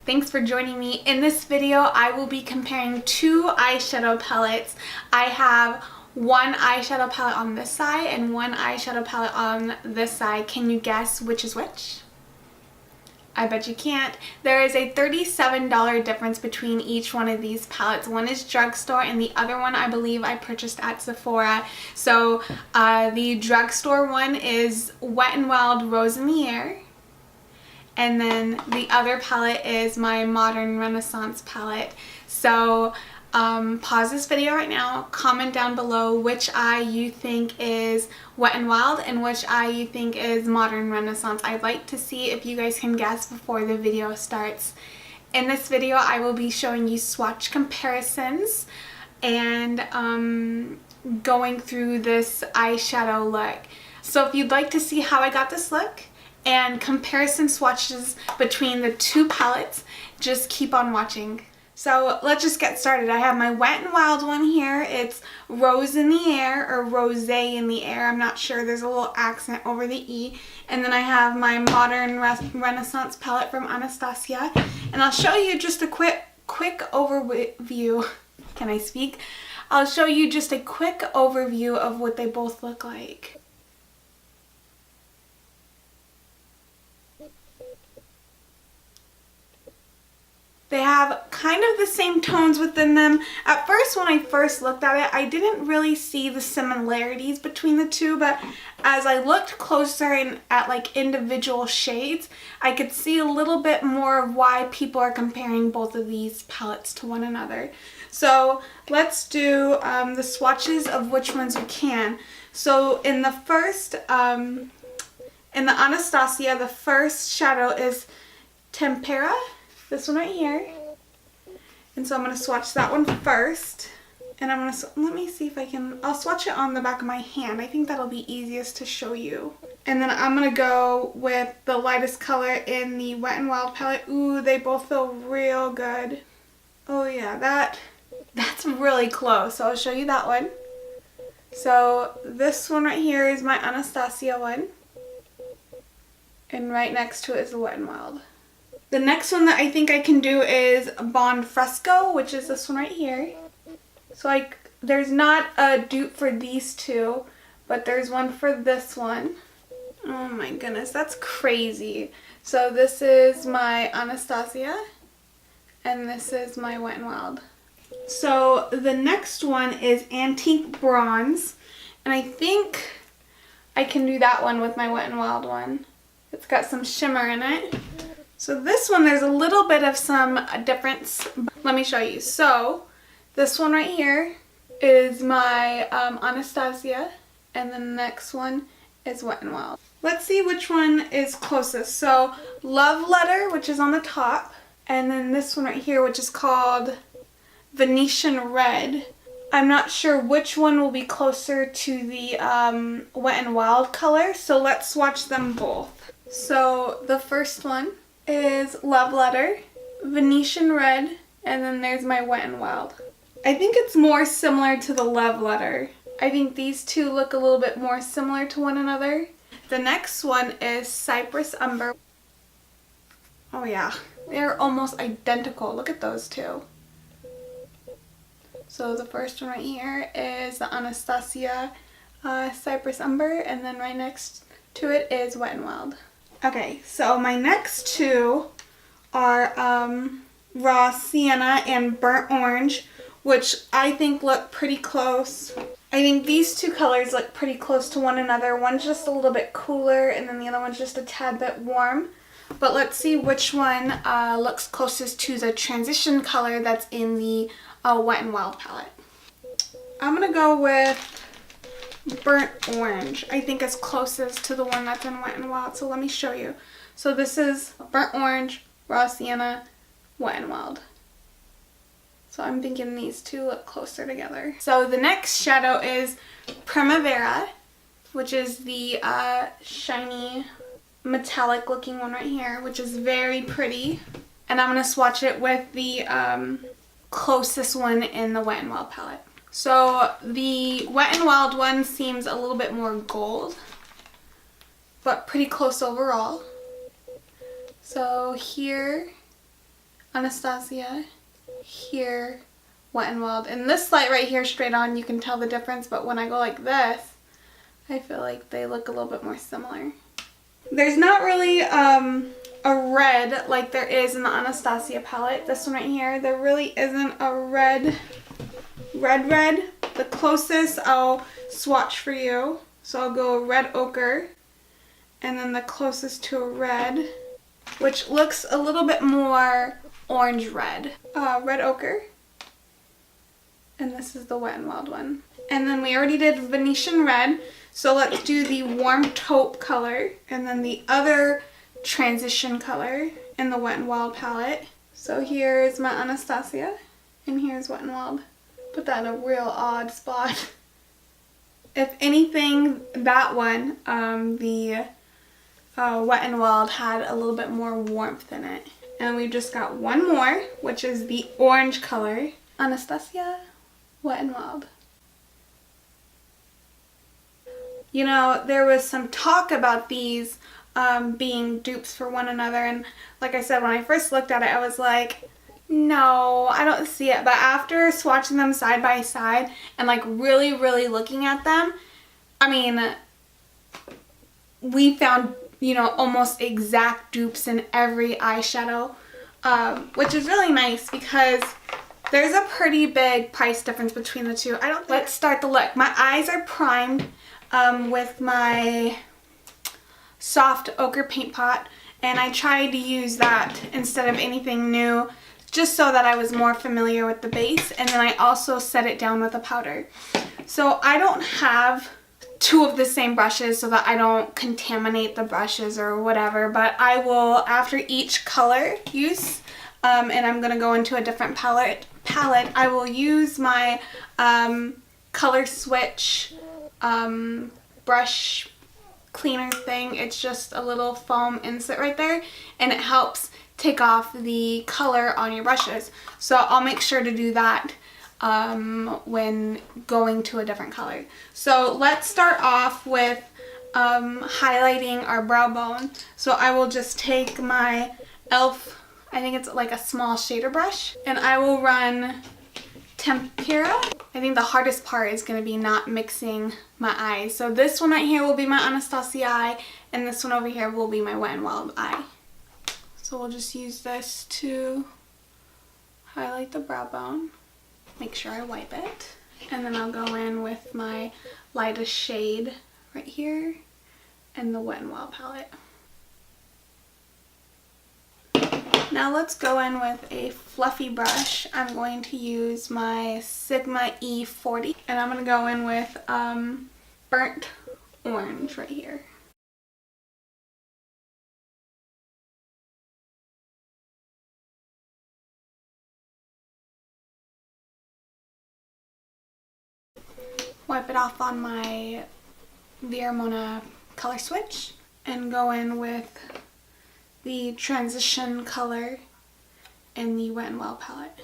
Thanks for joining me. In this video, I will be comparing two eyeshadow palettes. I have one eyeshadow palette on this side and one eyeshadow palette on this side. Can you guess which is which? I bet you can't. There is a $37 difference between each one of these palettes. One is drugstore and the other one I believe I purchased at Sephora. So the drugstore one is Wet n Wild Rose in the Air. And then the other palette is my Modern Renaissance palette. So pause this video right now, comment down below which eye you think is Wet n Wild and which eye you think is Modern Renaissance. I'd like to see if you guys can guess before the video starts. In this video I will be showing you swatch comparisons and going through this eyeshadow look. So if you'd like to see how I got this look and comparison swatches between the two palettes, just keep on watching. So let's just get started. I have my Wet n Wild one here. It's Rose in the Air or Rosé in the Air. I'm not sure. There's a little accent over the E. And then I have my Modern Renaissance palette from Anastasia. And I'll show you just a quick overview. Can I speak? I'll show you just a quick overview of what they both look like. They have kind of the same tones within them. At first, when I first looked at it, I didn't really see the similarities between the two, but as I looked closer and at like individual shades, I could see a little bit more of why people are comparing both of these palettes to one another. So let's do the swatches of which ones we can. So in the first, in the Anastasia, the first shadow is Tempera. This one right here. And so I'm going to swatch that one first. And I'm going to, let me see if I can, I'll swatch it on the back of my hand. I think that'll be easiest to show you. And then I'm going to go with the lightest color in the Wet n Wild palette. Ooh, they both feel real good. Oh yeah, that's really close. So I'll show you that one. So this one right here is my Anastasia one. And right next to it is the Wet n Wild. The next one that I think I can do is Bond Fresco, which is this one right here. So there's not a dupe for these two, but there's one for this one. Oh my goodness, that's crazy. So this is my Anastasia, and this is my Wet n Wild. So the next one is Antique Bronze, and I think I can do that one with my Wet n Wild one. It's got some shimmer in it. So this one, there's a little bit of some difference. Let me show you. So this one right here is my Anastasia, and the next one is Wet n Wild. Let's see which one is closest. So Love Letter, which is on the top, and then this one right here, which is called Venetian Red. I'm not sure which one will be closer to the Wet n Wild color, so let's swatch them both. So the first one is Love Letter, Venetian Red, and then there's my Wet n Wild. I think it's more similar to the Love Letter. I think these two look a little bit more similar to one another. The next one is Cypress Umber. Oh yeah, they're almost identical. Look at those two. So the first one right here is the Anastasia Cypress Umber, and then right next to it is Wet n Wild. Okay, so my next two are Raw Sienna and Burnt Orange, which I think look pretty close. I think these two colors look pretty close to one another. One's just a little bit cooler, and then the other one's just a tad bit warm. But let's see which one looks closest to the transition color that's in the Wet n Wild palette. I'm going to go with Burnt Orange. I think it's closest to the one that's in Wet n Wild, so let me show you. So this is Burnt Orange, Raw Sienna, Wet n Wild. So I'm thinking these two look closer together. So the next shadow is Primavera, which is the shiny metallic looking one right here, which is very pretty. And I'm going to swatch it with the closest one in the Wet n Wild palette. So the Wet n Wild one seems a little bit more gold, but pretty close overall. So here Anastasia, here, Wet n Wild. And this light right here straight on, you can tell the difference, but when I go like this, I feel like they look a little bit more similar. There's not really a red like there is in the Anastasia palette. This one right here, there really isn't a red. The closest I'll swatch for you. So I'll go red ochre, and then the closest to a red, which looks a little bit more orange red. Red ochre. And this is the Wet n Wild one. And then we already did Venetian red. So let's do the warm taupe color, and then the other transition color in the Wet n Wild palette. So here's my Anastasia, and here's Wet n Wild. Put that in a real odd spot. If anything, that one, the Wet n Wild had a little bit more warmth in it. And we just got one more, which is the orange color. Anastasia, Wet n Wild. You know, there was some talk about these being dupes for one another, and like I said, when I first looked at it, I was like, no, I don't see it. But after swatching them side by side and like really looking at them, I mean, we found, you know, almost exact dupes in every eyeshadow, which is really nice because there's a pretty big price difference between the two. Let's start the look. My eyes are primed with my soft ochre paint pot, and I tried to use that instead of anything new just so that I was more familiar with the base, and then I also set it down with a powder. So I don't have two of the same brushes so that I don't contaminate the brushes or whatever, but I will, after each color use, and I'm going to go into a different palette, I will use my color switch brush cleaner thing. It's just a little foam insert right there, and it helps take off the color on your brushes. So I'll make sure to do that when going to a different color. So let's start off with highlighting our brow bone. So I will just take my e.l.f., I think it's like a small shader brush, and I will run Tempera. I think the hardest part is going to be not mixing my eyes. So this one right here will be my Anastasia eye, and this one over here will be my Wet n Wild eye. So we'll just use this to highlight the brow bone. Make sure I wipe it. And then I'll go in with my lightest shade right here in the Wet n Wild palette. Now let's go in with a fluffy brush. I'm going to use my Sigma E40, and I'm going to go in with burnt orange right here. Wipe it off on my Via color switch and go in with the transition color in the Wet n Wild palette.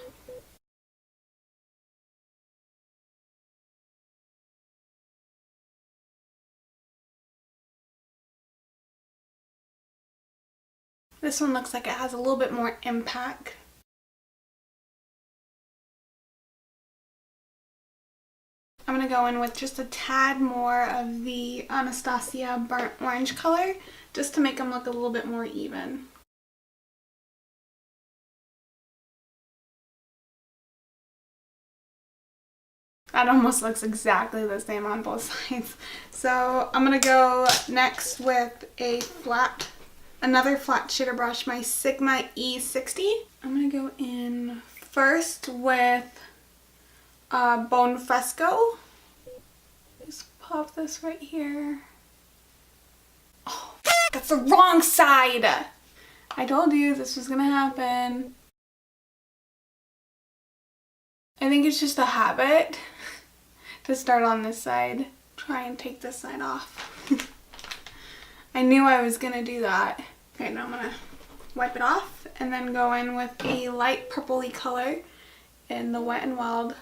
This one looks like it has a little bit more impact. I'm going to go in with just a tad more of the Anastasia burnt orange color, just to make them look a little bit more even. That almost looks exactly the same on both sides. So I'm going to go next with another flat shader brush, my Sigma E60. I'm going to go in first with Bone Fresco. Just pop this right here. Oh, that's the wrong side! I told you this was gonna happen. I think it's just a habit to start on this side. Try and take this side off. I knew I was gonna do that. Okay, now I'm gonna wipe it off and then go in with a light purpley color in the Wet n Wild.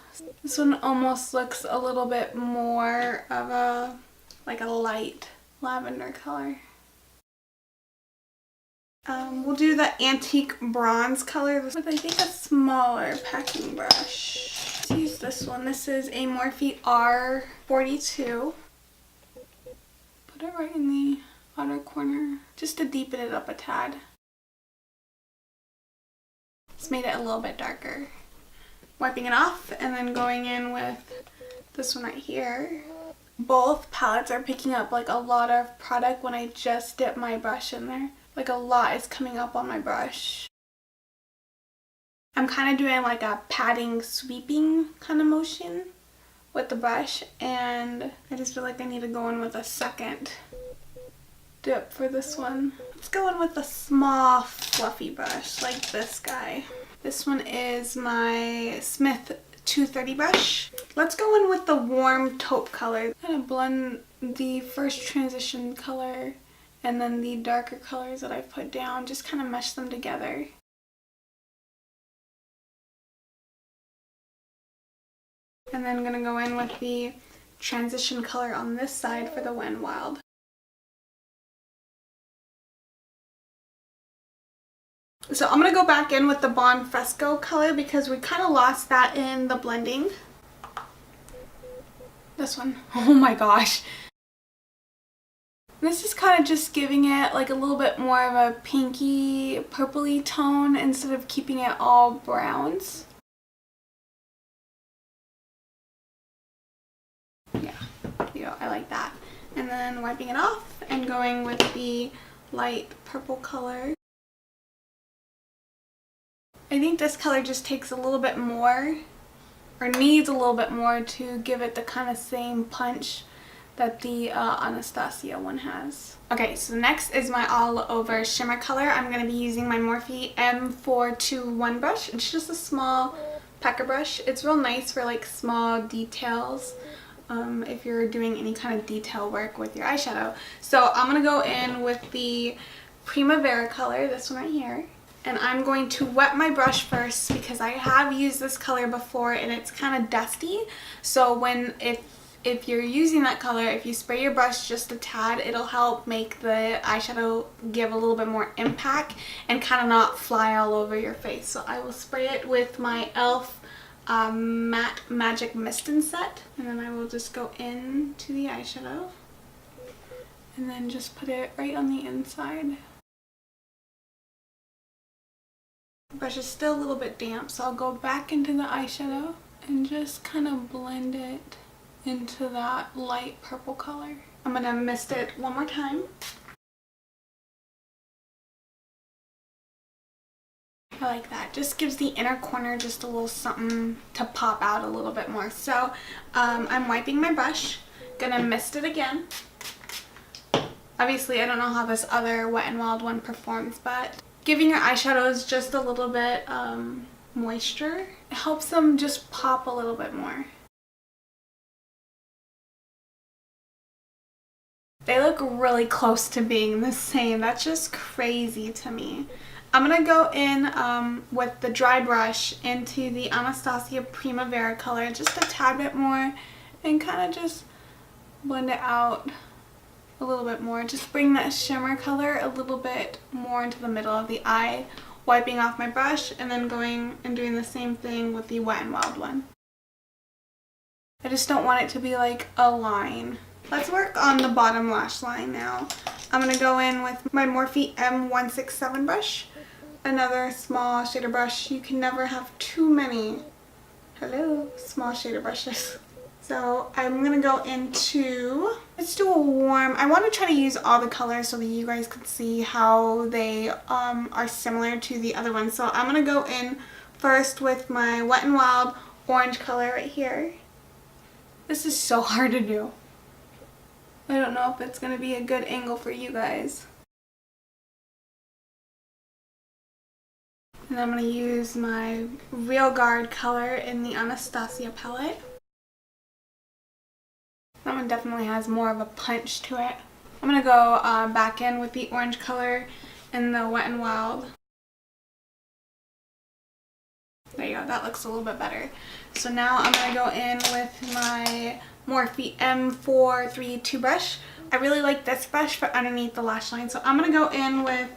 This one almost looks a little bit more of a light lavender color. We'll do the antique bronze color with I think a smaller packing brush. Let's use this one. This is a Morphe R42. Put it right in the outer corner just to deepen it up a tad. It's made it a little bit darker. Wiping it off and then going in with this one right here. Both palettes are picking up like a lot of product when I just dip my brush in there. Like a lot is coming up on my brush. I'm kind of doing like a patting, sweeping kind of motion with the brush, and I just feel like I need to go in with a second dip for this one. Let's go in with a small fluffy brush like this guy. This one is my Smith 230 brush. Let's go in with the warm taupe color. Kind of blend the first transition color and then the darker colors that I've put down, just kind of mesh them together. And then I'm going to go in with the transition color on this side for the Wet n Wild. So I'm going to go back in with the Bon Fresco color because we kind of lost that in the blending. This one. Oh my gosh. This is kind of just giving it like a little bit more of a pinky, purpley tone instead of keeping it all browns. Yeah, I like that. And then wiping it off and going with the light purple color. I think this color just takes a little bit more, or needs a little bit more to give it the kind of same punch that the Anastasia one has. Okay, so next is my all over shimmer color. I'm going to be using my Morphe M421 brush. It's just a small packer brush. It's real nice for like small details if you're doing any kind of detail work with your eyeshadow. So I'm going to go in with the Primavera color, this one right here. And I'm going to wet my brush first because I have used this color before and it's kind of dusty. So if you're using that color, if you spray your brush just a tad, it'll help make the eyeshadow give a little bit more impact and kind of not fly all over your face. So I will spray it with my e.l.f. Matte Magic Mist and Set, and then I will just go into the eyeshadow and then just put it right on the inside. The brush is still a little bit damp, so I'll go back into the eyeshadow and just kind of blend it into that light purple color. I'm gonna mist it one more time. I like that. Just gives the inner corner just a little something to pop out a little bit more. So I'm wiping my brush, gonna mist it again. Obviously I don't know how this other Wet n Wild one performs, but giving your eyeshadows just a little bit moisture, it helps them just pop a little bit more. They look really close to being the same. That's just crazy to me. I'm going to go in with the dry brush into the Anastasia Primavera color just a tad bit more and kind of just blend it out a little bit more. Just bring that shimmer color a little bit more into the middle of the eye, wiping off my brush and then going and doing the same thing with the Wet n Wild one. I just don't want it to be like a line. Let's work on the bottom lash line now. I'm going to go in with my Morphe M167 brush. Another small shader brush. You can never have too many small shader brushes. So I'm going to go into, let's do a warm, I want to try to use all the colors so that you guys can see how they are similar to the other ones. So I'm going to go in first with my Wet n Wild orange color right here. This is so hard to do. I don't know if it's going to be a good angle for you guys. And I'm going to use my Real Guard color in the Anastasia palette. That one definitely has more of a punch to it. I'm going to go back in with the orange color in the Wet n Wild. There you go, that looks a little bit better. So now I'm going to go in with my Morphe M432 brush. I really like this brush for underneath the lash line. So I'm going to go in with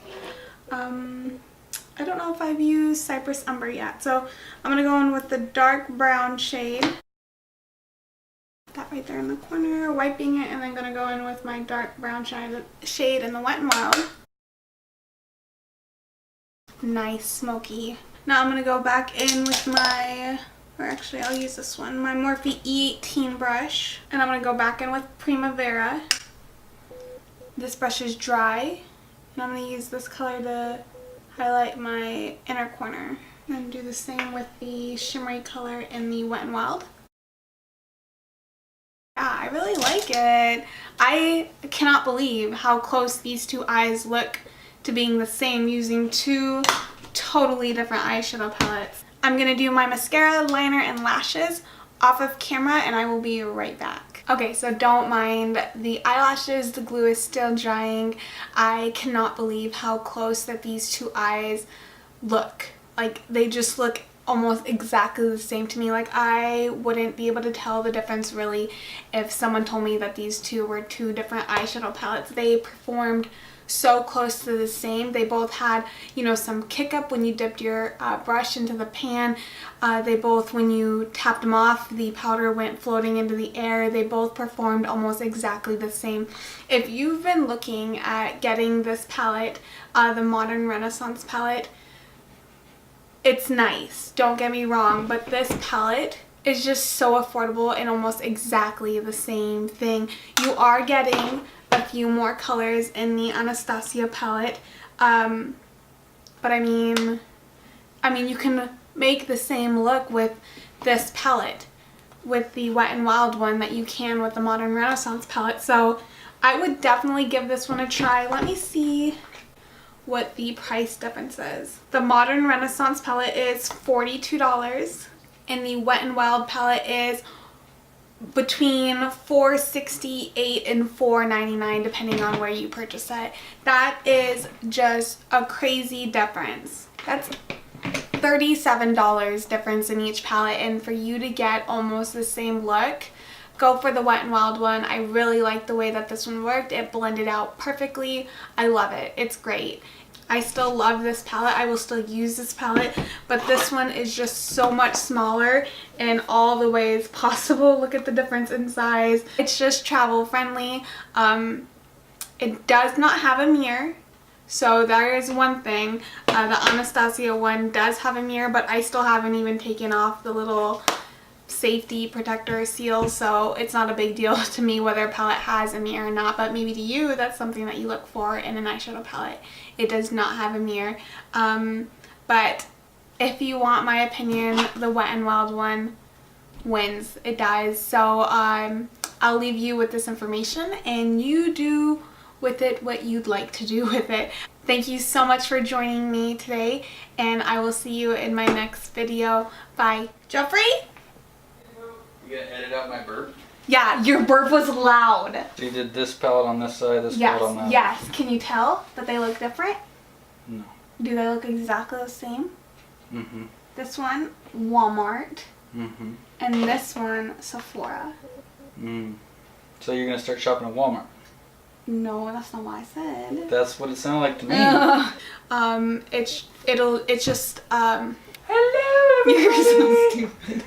I don't know if I've used Cypress Umber yet, so I'm going to go in with the dark brown shade. That right there in the corner, wiping it, and then going to go in with my dark brown shade in the Wet n Wild. Nice, smoky. Now I'm going to go back in with my, or actually I'll use this one, my Morphe E18 brush. And I'm going to go back in with Primavera. This brush is dry. And I'm going to use this color to highlight my inner corner. And do the same with the shimmery color in the Wet n Wild. Yeah, I really like it. I cannot believe how close these two eyes look to being the same using two totally different eyeshadow palettes. I'm going to do my mascara, liner, and lashes off of camera, and I will be right back. Okay, so don't mind the eyelashes. The glue is still drying. I cannot believe how close that these two eyes look. Like, they just look almost exactly the same to me. Like, I wouldn't be able to tell the difference really if someone told me that these two were two different eyeshadow palettes. They performed so close to the same. They both had, you know, some kick up when you dipped your brush into the pan. They both, when you tapped them off, the powder went floating into the air. They both performed almost exactly the same. If you've been looking at getting this palette, the Modern Renaissance palette, it's nice, don't get me wrong, but this palette is just so affordable and almost exactly the same thing. You are getting a few more colors in the Anastasia palette, but I mean you can make the same look with this palette, with the Wet n Wild one, that you can with the Modern Renaissance palette. So I would definitely give this one a try. Let me see what the price difference is. The Modern Renaissance palette is $42 and the Wet n Wild palette is between $4.68 and $4.99 depending on where you purchase it. That is just a crazy difference. That's $37 difference in each palette, and for you to get almost the same look, go for the Wet n Wild one. I really like the way that this one worked. It blended out perfectly. I love it. It's great. I still love this palette. I will still use this palette, but this one is just so much smaller in all the ways possible. Look at the difference in size. It's just travel friendly. It does not have a mirror, so there is one thing. The Anastasia one does have a mirror, but I still haven't even taken off the little safety protector seal, so it's not a big deal to me whether a palette has a mirror or not, but maybe to you that's something that you look for in an eyeshadow palette. It does not have a mirror, but if you want my opinion, the Wet n Wild one wins. It does. So I'll leave you with this information and you do with it what you'd like to do with it. Thank you so much for joining me today, and I will see you in my next video. Bye. Jeffrey? You gonna edit out my burp? Yeah, your burp was loud. So you did this palette on this side, this palette on that? Yes. Can you tell that they look different? No. Do they look exactly the same? Mm-hmm. This one, Walmart. Mm-hmm. And this one, Sephora. Mm. So you're gonna start shopping at Walmart? No, that's not what I said. That's what it sounded like to me. Hello. You're so stupid.